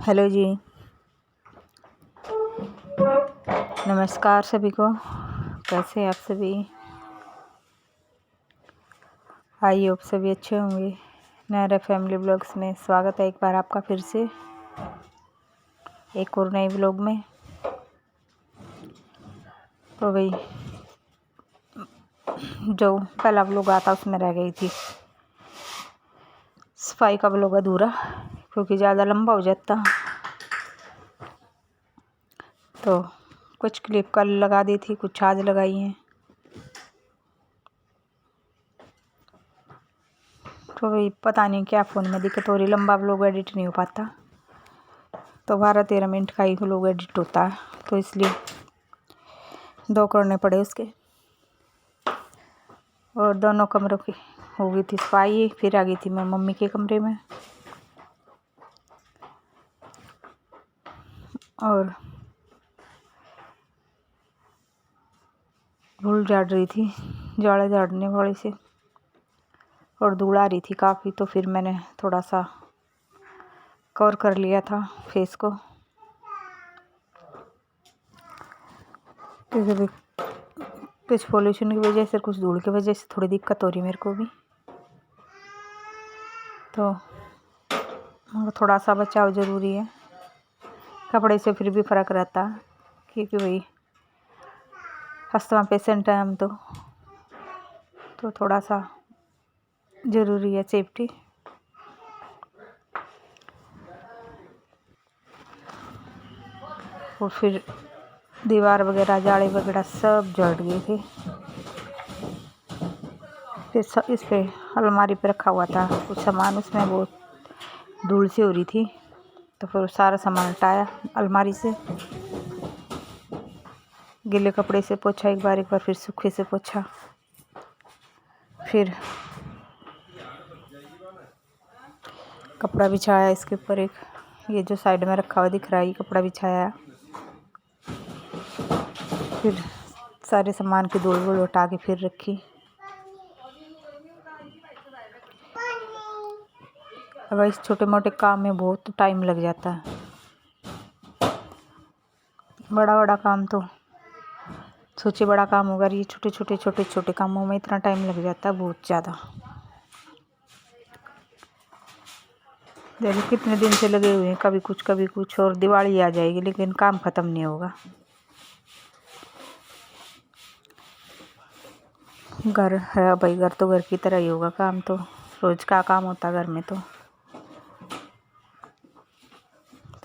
Hello जी, नमस्कार सभी को। कैसे हैं आप सभी? आई होप सभी अच्छे होंगे। नायरा फैमिली ब्लॉग्स में स्वागत है एक बार आपका फिर से एक और नए ब्लॉग में। तो भाई जो पहला ब्लॉग आता उसमें रह गई थी सफाई का ब्लॉग अधूरा, क्योंकि ज़्यादा लंबा हो जाता। तो कुछ क्लिप कल लगा दी थी, कुछ आज लगाई हैं। तो भाई पता नहीं क्या फ़ोन में दिक्कत हो रही, लंबा ब्लॉग एडिट नहीं हो पाता। तो 12-13 मिनट का ही ब्लॉग एडिट होता है, तो इसलिए 2 करने पड़े उसके। और दोनों कमरों की हो गई थी सफाई। फिर आ गई थी मैं मम्मी के कमरे में और धूल झाड़ रही थी, जाड़ा झाड़ने वाले से, और धूल आ रही थी काफ़ी। तो फिर मैंने थोड़ा सा कवर कर लिया था फेस को, क्योंकि कुछ पोल्यूशन की वजह से, कुछ धूल की वजह से थोड़ी दिक्कत हो रही मेरे को भी। तो थोड़ा सा बचाव ज़रूरी है। कपड़े से फिर भी फ़र्क रहता है, क्योंकि भाई अस्थमा पेशेंट है हम तो थोड़ा सा ज़रूरी है सेफ्टी। और फिर दीवार वगैरह, जाले वगैरह सब जल गए थे। फिर इस पे अलमारी पे रखा हुआ था कुछ सामान, उसमें वो धूल सी हो रही थी। तो फिर सारा सामान हटाया अलमारी से, गीले कपड़े से पोछा एक बार फिर सूखे से पोछा। फिर कपड़ा बिछाया इसके ऊपर, एक ये जो साइड में रखा हुआ दिख रहा है, ये कपड़ा बिछाया। फिर सारे सामान की धूल वूल उठा के फिर रखी। अब इस छोटे मोटे काम में बहुत टाइम लग जाता है। बड़ा काम तो सोचे बड़ा काम होगा, ये छोटे छोटे कामों में इतना टाइम लग जाता है, बहुत ज़्यादा। देखो कितने दिन से लगे हुए हैं, कभी कुछ और दिवाली आ जाएगी लेकिन काम ख़त्म नहीं होगा। घर है भाई, घर तो घर की तरह ही होगा, काम तो रोज़ का काम होता घर में। तो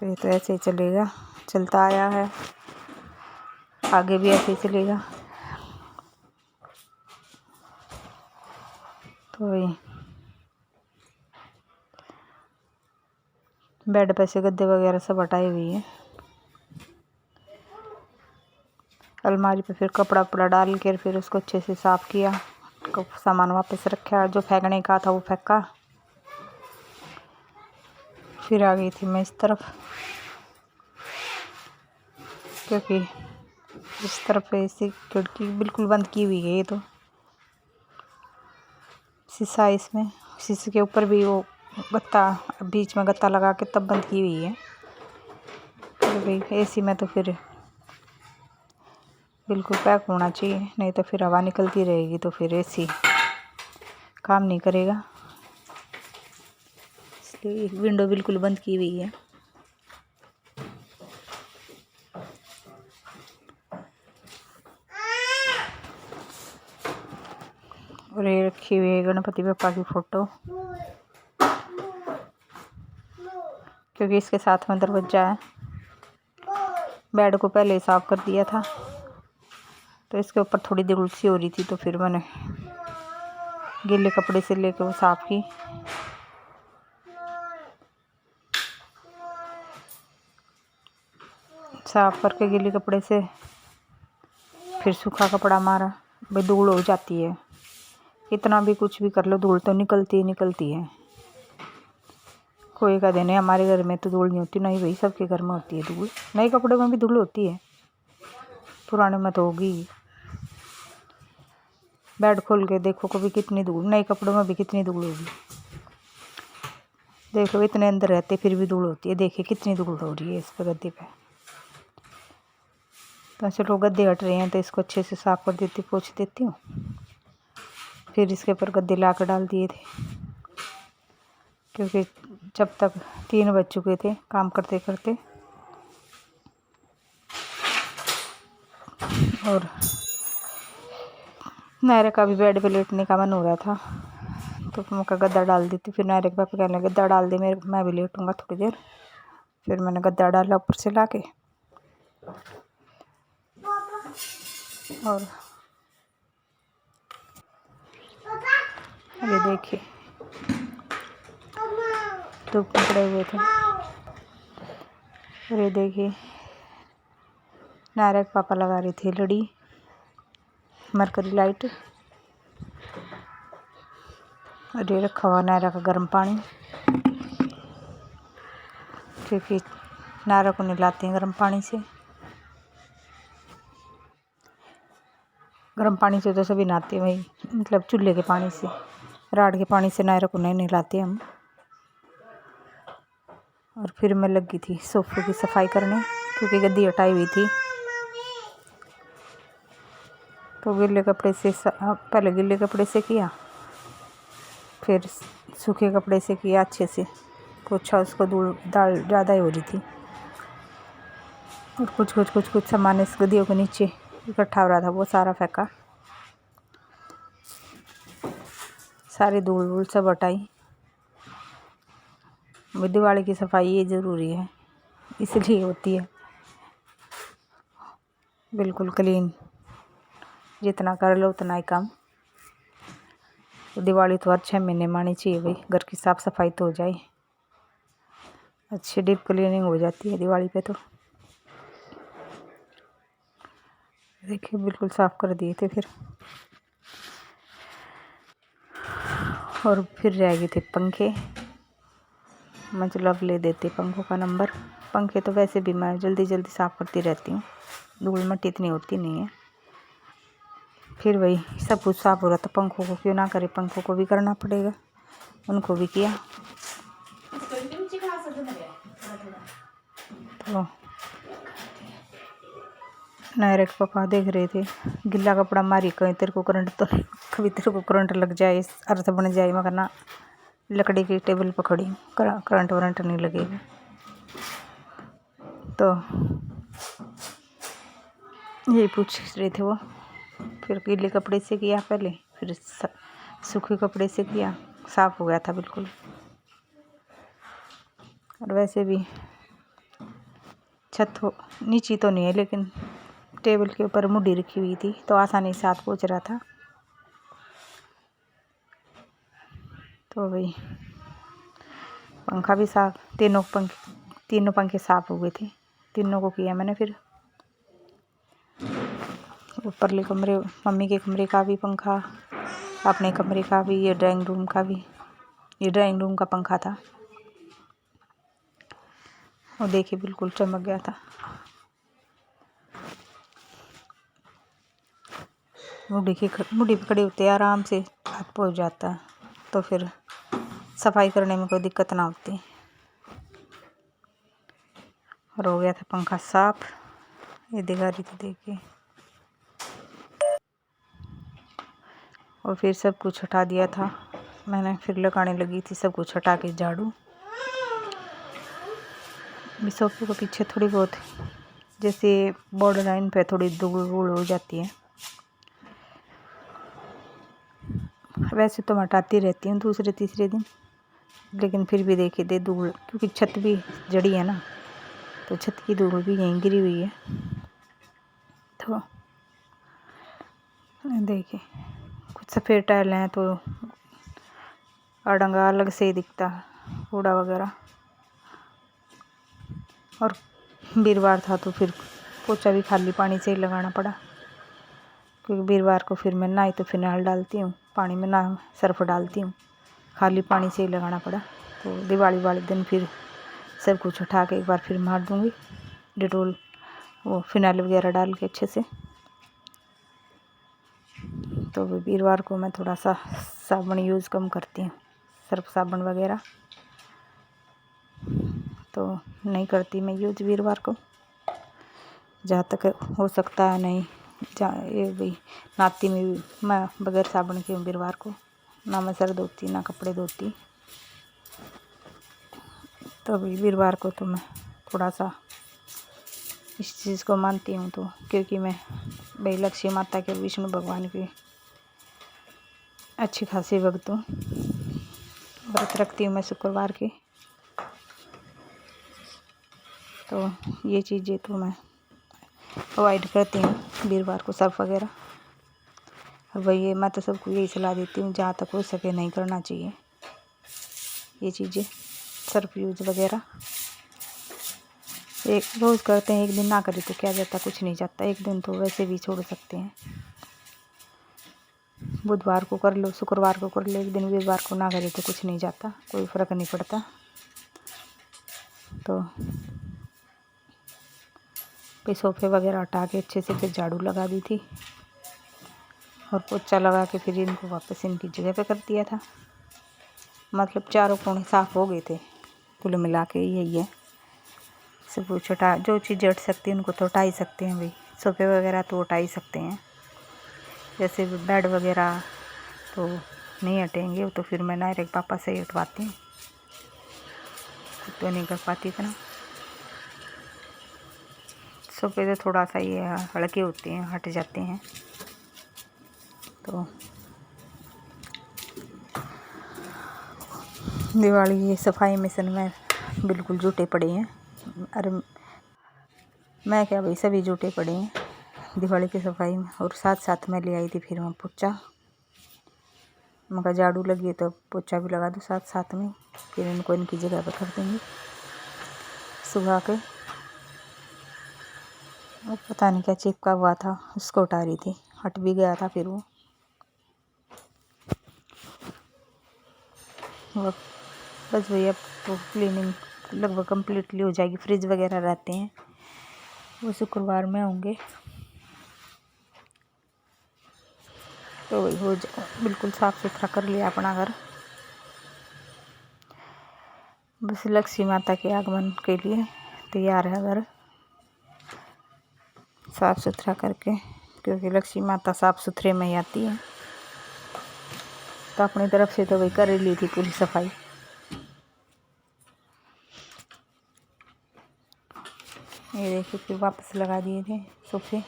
ये तो ऐसे ही चलेगा, चलता आया है, आगे भी ऐसे ही चलेगा। तो वही बेड पे से गद्दे वगैरह सब हटाए हुई है। अलमारी पे फिर कपड़ा डाल कर फिर उसको अच्छे से साफ़ किया, सामान वापस रखा, जो फेंकने का था वो फेंका। फिर आ गई थी मैं इस तरफ, क्योंकि इस तरफ ऐसी खिड़की बिल्कुल बंद की हुई है। ये तो शीशा, इसमें शीशे के ऊपर भी वो गत्ता, बीच में गत्ता लगा के तब बंद की हुई है। तो भाई एसी में तो फिर बिल्कुल पैक होना चाहिए, नहीं तो फिर हवा निकलती रहेगी तो फिर एसी काम नहीं करेगा। इसलिए विंडो बिल्कुल बंद की हुई है। और ये रखी हुई है गणपति बप्पा की फ़ोटो, क्योंकि इसके साथ में दरवाजा है। बेड को पहले ही साफ़ कर दिया था, तो इसके ऊपर थोड़ी धूल सी हो रही थी, तो फिर मैंने गीले कपड़े से लेकर वो साफ़ की। साफ़ करके गीले कपड़े से फिर सूखा कपड़ा मारा। भाई धूल हो जाती है, कितना भी कुछ भी कर लो, धूल तो निकलती है। कोई का देने, हमारे घर में तो धूल नहीं होती, नहीं भाई सबके घर में होती है धूल। नए कपड़े में भी धूल होती है, पुराने में तो होगी। बेड खोल के देखो कभी कितनी धूल, नए कपड़ों में भी कितनी धूल होगी। देख लो इतने अंदर रहते फिर भी धूल होती है। देखिए कितनी धूल हो रही है इस पर गद्दे पे। तो चलो गद्दे हट रहे हैं तो इसको अच्छे से साफ कर देती, पोंछ देती हूँ। फिर इसके ऊपर गद्दे ला कर डाल दिए थे, क्योंकि जब तक 3 बज चुके थे काम करते करते। और नायरा का भी बेड पे लेटने का मन हो रहा था, तो मैं का गद्दा डाल दी थी। फिर नायरा के पापा कहने लगे गद्दा डाल दे, मैं भी लेटूंगा थोड़ी देर। फिर मैंने गद्दा डाला ऊपर से लाके। और ये देखिए धूप पकड़े हुए थे। और ये देखिए नायरा के पापा लगा रही थी लड़ी, मरकरी लाइट। और ये रखा हुआ नायरा का गर्म पानी, क्योंकि नायरा को नहलाते हैं गर्म पानी से। गर्म पानी से तो सभी नहाते हैं भाई, मतलब चूल्हे के पानी से। राड के पानी से नायरा को नहीं नहलाते हम। और फिर मैं लगी थी सोफे की सफाई करने, क्योंकि गद्दी हटाई हुई थी। तो गीले कपड़े से पहले गीले कपड़े से किया, फिर सूखे कपड़े से किया अच्छे से पोछा। उसको धूल दाल ज़्यादा ही हो रही थी। और कुछ सामान इस गद्दियों के नीचे इकट्ठा हो रहा था, वो सारा फेंका। सारी धूल वूल सब हटाई। दिवाली की सफाई ये ज़रूरी है, इसलिए होती है बिल्कुल क्लीन। जितना कर लो उतना ही कम। तो दिवाली तो हर 6 महीने मानी चाहिए भाई, घर की साफ़ सफाई तो हो जाए, अच्छी डीप क्लीनिंग हो जाती है दिवाली पे। तो देखिए बिल्कुल साफ़ कर दिए थे फिर। और फिर रह गए थे पंखे, मतलब ले देते पंखों का नंबर। पंखे तो वैसे भी मैं जल्दी जल्दी साफ़ करती रहती हूँ, धूल मट्टी इतनी होती नहीं है। फिर वही सब कुछ साफ़ हो रहा था, पंखों को क्यों ना करे, पंखों को भी करना पड़ेगा। उनको भी किया। तो नायरा के पापा देख रहे थे, गिल्ला कपड़ा मारी कहीं तेरे को करंट तो कभी तेरे को करंट लग जाए, अर्थ बन जाए। मगर ना, लकड़ी की टेबल पर खड़ी, करंट वरंट नहीं लगेगा। तो यही पूछ रहे थे वो। फिर गीले कपड़े से किया पहले, फिर सूखे कपड़े से किया, साफ़ हो गया था बिल्कुल। और वैसे भी छत नीची तो नहीं है, लेकिन टेबल के ऊपर मुड्डी रखी हुई थी, तो आसानी से हाथ पहुँच रहा था। तो वही पंखा भी साफ, तीनों पंखे साफ़ हो गए थे। तीनों को किया मैंने। फिर ऊपरले कमरे, मम्मी के कमरे का भी पंखा, अपने कमरे का भी, ये ड्राइंग रूम का भी। ये ड्राइंग रूम का पंखा था, और देखिए बिल्कुल चमक गया था। मुड्डी पे खड़े होते आराम से हाथ पहुँच जाता, तो फिर सफाई करने में कोई दिक्कत ना होती। और हो गया था पंखा साफ, ये दिखा रही थी देखिए। और फिर सब कुछ हटा दिया था मैंने, फिर लगाने लगी थी सब कुछ हटा के झाड़ू। सोफे के पीछे थोड़ी बहुत जैसे बॉर्डर लाइन पे थोड़ी धूल वूल हो जाती है, वैसे तो मैं हटाती रहती हूँ दूसरे तीसरे दिन, लेकिन फिर भी देखिए दे धूल, क्योंकि छत भी जड़ी है ना, तो छत की धूल भी यहीं गिरी हुई है। तो देखिए कुछ सफ़ेद टाइल हैं तो अड़ंगा अलग से ही दिखता कूड़ा वगैरह। और वीरवार था तो फिर पोछा भी खाली पानी से ही लगाना पड़ा, क्योंकि वीरवार को फिर मैं नहाई तो फिनाइल डालती हूँ पानी में, ना सर्फ डालती हूँ, खाली पानी से ही लगाना पड़ा। तो दिवाली वाले दिन फिर सब कुछ उठा के एक बार फिर मार दूँगी डेटोल, वो फिनाइल वगैरह डाल के अच्छे से। तो वीरवार को मैं थोड़ा सा साबुन यूज़ कम करती हूँ, सर्फ साबुन वगैरह। तो नहीं करती मैं यूज वीरवार को, जहाँ तक हो सकता है नहीं। ये भाई नाती में भी मैं बगैर साबुन के वीरवार को ना मैं सर धोती ना कपड़े धोती। तो भाई वीरवार को तो मैं थोड़ा सा इस चीज़ को मानती हूँ, तो क्योंकि मैं भाई लक्ष्मी माता के विष्णु भगवान की अच्छी खासी भक्त हूँ। व्रत रखती हूँ मैं शुक्रवार की, तो ये चीज़ें तो मैं अवॉइड करती हूँ वीरवार को, सर्फ वगैरह। और वही मैं तो सबको यही सलाह देती हूँ, जहाँ तक हो सके नहीं करना चाहिए ये चीज़ें, सर्फ यूज वगैरह। एक रोज़ करते हैं, एक दिन ना करें तो क्या जाता, कुछ नहीं जाता। एक दिन तो वैसे भी छोड़ सकते हैं, बुधवार को कर लो, शुक्रवार को कर लो, एक दिन वीरवार को ना करे तो कुछ नहीं जाता, कोई फ़र्क नहीं पड़ता। तो फिर सोफे वगैरह हटा के अच्छे से फिर झाड़ू लगा दी थी और पोछा लगा के फिर इनको वापस इनकी जगह पे कर दिया था। मतलब चारों कोने साफ़ हो गए थे कुल मिला के, यही है। सब कुछ हटा, जो चीज़ें हट सकती हैं उनको तो हटा ही सकते हैं भाई। सोफे वगैरह तो हटा ही सकते हैं, जैसे बेड वगैरह तो नहीं हटेंगे, तो फिर मैं डायरेक्ट पापा से ही हटवाती हूँ, तो नहीं कर पाती इतना। सोफे तो थोड़ा सा ये हल्के होते हैं, हट जाते हैं। तो दिवाली की सफाई मिशन में बिल्कुल जुटे पड़े हैं। अरे मैं क्या भाई, सभी जुटे पड़े हैं दिवाली की सफाई में। और साथ साथ में ले आई थी फिर मैं पोछा, मगर झाड़ू लगी है तो पोछा भी लगा दो साथ साथ में, फिर इनको इनकी जगह पर कर देंगे सुबह के। और पता नहीं क्या चिपका हुआ था, उसको हटा रही थी, हट भी गया था फिर वो बस भैया। तो क्लीनिंग लगभग कम्प्लीटली हो जाएगी। फ्रिज वगैरह रहते हैं वो शुक्रवार में होंगे, तो वही हो बिल्कुल साफ़ सुथरा कर लिया अपना घर। बस लक्ष्मी माता के आगमन के लिए तैयार है घर साफ़ सुथरा करके, क्योंकि लक्ष्मी माता साफ़ सुथरे में ही आती है। तो अपनी तरफ से तो वही कर ही ली थी पूरी सफाई। ये देखिए फिर वापस लगा दिए थे सोफे।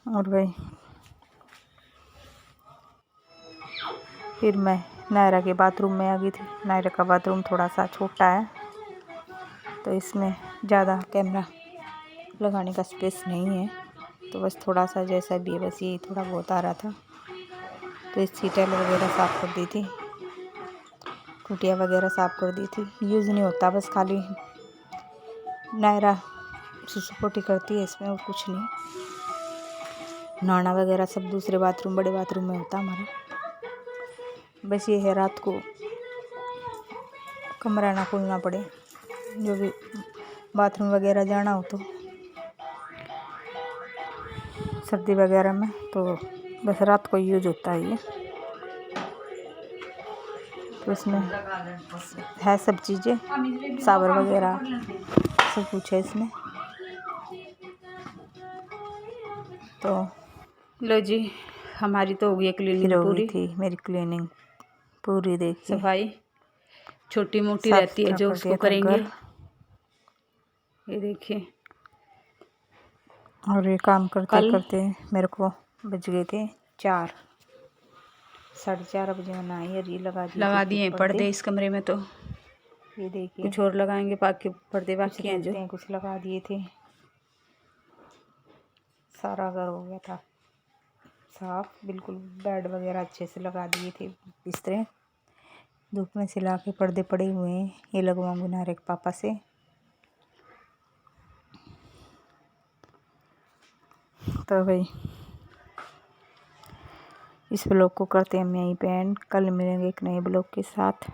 और भाई फिर मैं नायरा के बाथरूम में आ गई थी। नायरा का बाथरूम थोड़ा सा छोटा है, तो इसमें ज़्यादा कैमरा लगाने का स्पेस नहीं है, तो बस थोड़ा सा जैसा भी है बस ये थोड़ा बहुत आ रहा था। तो इस सीटें वगैरह साफ़ कर दी थी, टूटिया वगैरह साफ़ कर दी थी। यूज़ नहीं होता, बस खाली नायरा सुसुपोटी करती है इसमें, और कुछ नहीं। नहाना वगैरह सब दूसरे बाथरूम, बड़े बाथरूम में होता हमारा। बस ये है रात को कमरा ना खोलना पड़े, जो भी बाथरूम वगैरह जाना हो तो सर्दी वगैरह में, तो बस रात को यूज होता है ये। तो इसमें है सब चीज़ें, सावर वगैरह सब कुछ है इसमें। तो लो जी, हमारी तो हो गई क्लीनिंग पूरी। थी मेरी क्लीनिंग पूरी, देखिए सफाई छोटी मोटी रहती है जो उसको करेंगे, ये देखिए। और ये काम करते करते मेरे को बज गए थे 4, 4:30 बजे मैं नहाई और ये लगा दिए पर्दे इस कमरे में। तो ये देखिए कुछ और लगाएंगे, बाकी पर्दे बाकी हैं जो कुछ लगा दिए थे। सारा घर हो गया था साफ, बिल्कुल बेड वगैरह अच्छे से लगा दिए थे, बिस्तरे धूप में सिला के पर्दे पड़े हुए हैं, ये लगवाऊंगी नायरा के पापा से। तो भाई इस ब्लॉग को करते हैं हम यहीं पे एंड। कल मिलेंगे एक नए ब्लॉग के साथ।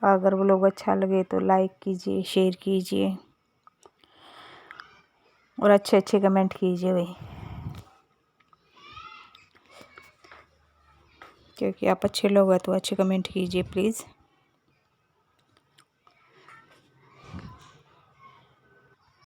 अगर ब्लॉग अच्छा लगे तो लाइक कीजिए, शेयर कीजिए और अच्छे अच्छे कमेंट कीजिए भाई। क्योंकि आप अच्छे लोग हैं तो अच्छे कमेंट कीजिए प्लीज़।